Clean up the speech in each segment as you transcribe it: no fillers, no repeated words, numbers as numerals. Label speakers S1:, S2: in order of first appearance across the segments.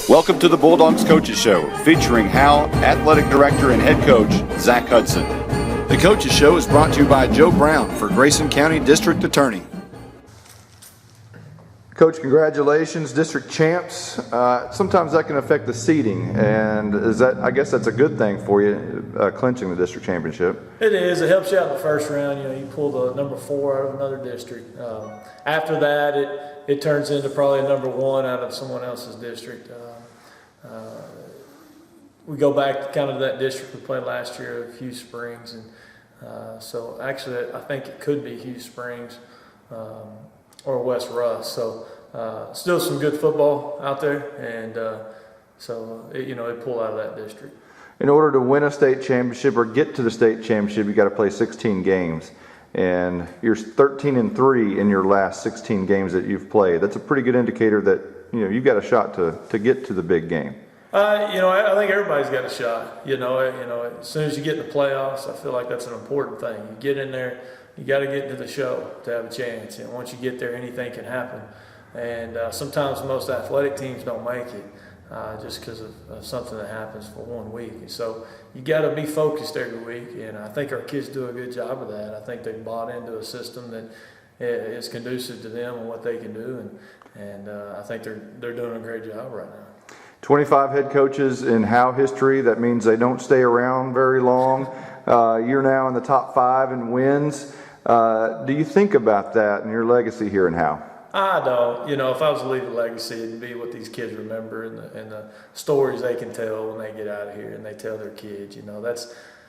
S1: Welcome to the Bulldogs Coaches Show, featuring Howe, Athletic Director and Head Coach, Zack Hudson. The Coaches Show is brought to you by Joe Brown for Grayson County District Attorney.
S2: Coach, congratulations, district champs. Sometimes that can affect the seeding, and I guess that's a good thing for you, clinching the district championship.
S3: It is. It helps you out in the first round. You pull the number 4 out of another district. After that, it turns into probably a number 1 out of someone else's district. We go back kind of to that district we played last year of Hughes Springs, and so actually I think it could be Hughes Springs or West Russ. So still some good football out there, and it pulled out of that district.
S2: In order to win a state championship or get to the state championship, you got to play 16 games, and you're 13-3 in your last 16 games that you've played. That's a pretty good indicator that you've got a shot to get to the big game.
S3: I think everybody's got a shot. As soon as you get in the playoffs, I feel like that's an important thing. You get in there, you got to get into the show to have a chance. And once you get there, anything can happen. And sometimes most athletic teams don't make it just because of something that happens for 1 week. And so you got to be focused every week. And I think our kids do a good job of that. I think they've bought into a system that is conducive to them and what they can do. And I think they're doing a great job right now.
S2: 25 head coaches in Howe history. That means they don't stay around very long. You're now in the top 5 in wins. Do you think about that and your legacy here in Howe?
S3: I don't. If I was to leave a legacy, it'd be what these kids remember and the stories they can tell when they get out of here and they tell their kids.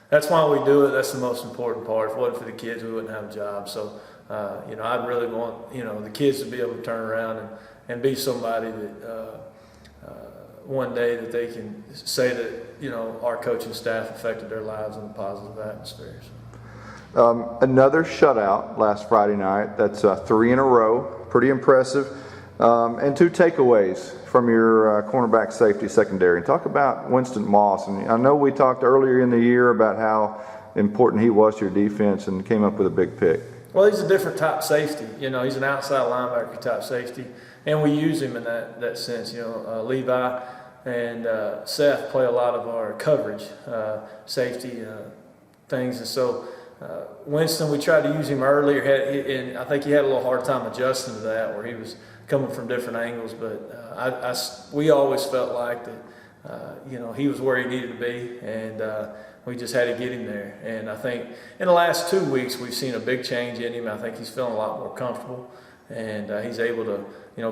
S3: That's why we do it. That's the most important part. If it wasn't for the kids, we wouldn't have a job. So, I'd really want the kids to be able to turn around and be somebody that one day that they can say that our coaching staff affected their lives in a positive atmosphere. So.
S2: Another shutout last Friday night. That's 3 in a row. Pretty impressive. And 2 takeaways from your cornerback safety secondary. And talk about Winston Moss. And I know we talked earlier in the year about how important he was to your defense and came up with a big pick.
S3: Well, he's a different type safety. He's an outside linebacker type safety, and we use him in that sense. Levi and Seth play a lot of our coverage safety things, and so Winston, we tried to use him earlier, and I think he had a little hard time adjusting to that, where he was coming from different angles. But we always felt like that, he was where he needed to be, and we just had to get him there. And I think in the last 2 weeks we've seen a big change in him. I think he's feeling a lot more comfortable, and he's able to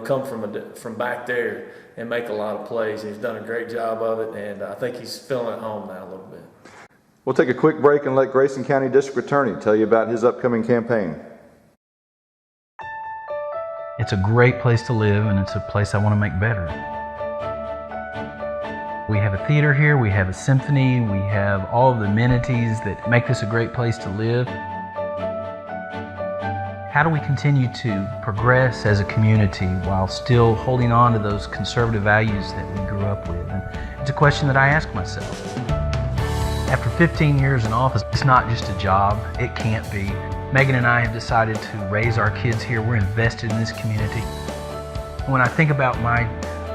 S3: come from back there and make a lot of plays. He's done a great job of it, and I think he's feeling at home now a little bit.
S2: We'll take a quick break and let Grayson County District Attorney tell you about his upcoming campaign.
S4: It's a great place to live, and it's a place I want to make better. We have a theater here, we have a symphony, we have all of the amenities that make this a great place to live. How do we continue to progress as a community while still holding on to those conservative values that we grew up with? And it's a question that I ask myself. After 15 years in office, it's not just a job. It can't be. Megan and I have decided to raise our kids here. We're invested in this community. When I think about my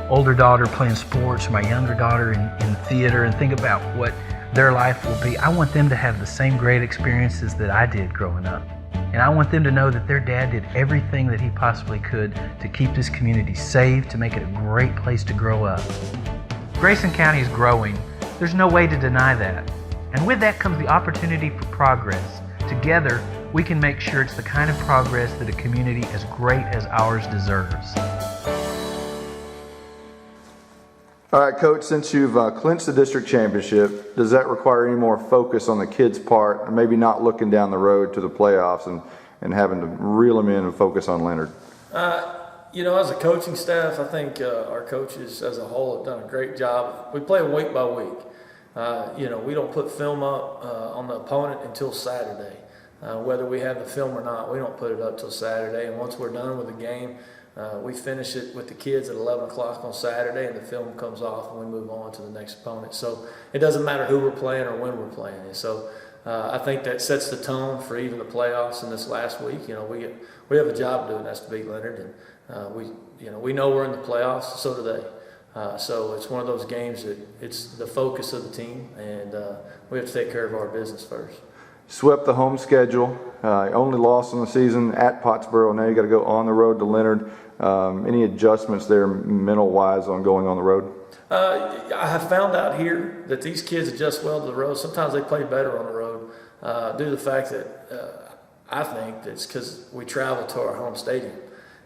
S4: older daughter playing sports, my younger daughter in theater, and think about what their life will be, I want them to have the same great experiences that I did growing up. And I want them to know that their dad did everything that he possibly could to keep this community safe, to make it a great place to grow up. Grayson County is growing. There's no way to deny that. And with that comes the opportunity for progress. Together, we can make sure it's the kind of progress that a community as great as ours deserves.
S2: All right, Coach, since you've clinched the district championship, does that require any more focus on the kids' part, and maybe not looking down the road to the playoffs and having to reel them in and focus on Leonard?
S3: As a coaching staff, I think our coaches as a whole have done a great job. We play week by week. We don't put film up on the opponent until Saturday. Whether we have the film or not, we don't put it up till Saturday. And once we're done with the game, we finish it with the kids at 11 o'clock on Saturday, and the film comes off, and we move on to the next opponent. So it doesn't matter who we're playing or when we're playing. And so I think that sets the tone for even the playoffs in this last week. We have a job to do, and that's to beat Leonard. And we know we're in the playoffs, so do they. So it's one of those games that it's the focus of the team, and we have to take care of our business first.
S2: Swept the home schedule, only loss in the season at Pottsboro. Now you got to go on the road to Leonard. Any adjustments there mental-wise on going on the road?
S3: I have found out here that these kids adjust well to the road. Sometimes they play better on the road due to the fact that I think that's because we travel to our home stadium,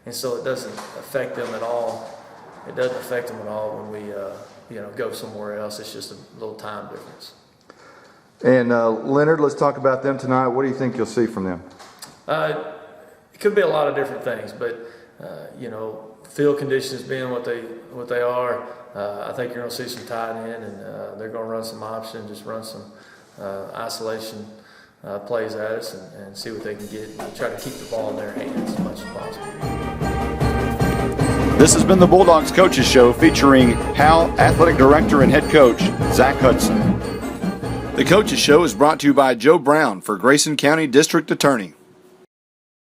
S3: and so it doesn't affect them at all. It doesn't affect them at all when we go somewhere else. It's just a little time difference.
S2: And Leonard, let's talk about them tonight. What do you think you'll see from them?
S3: It could be a lot of different things, but field conditions being what they are, I think you're going to see some tight end, and they're going to run some option, just run some isolation plays at us, and see what they can get, and try to keep the ball in their hands as much as possible.
S1: This has been the Bulldogs Coaches Show featuring Howe Athletic Director and Head Coach Zack Hudson. The Coaches Show is brought to you by Joe Brown for Grayson County District Attorney.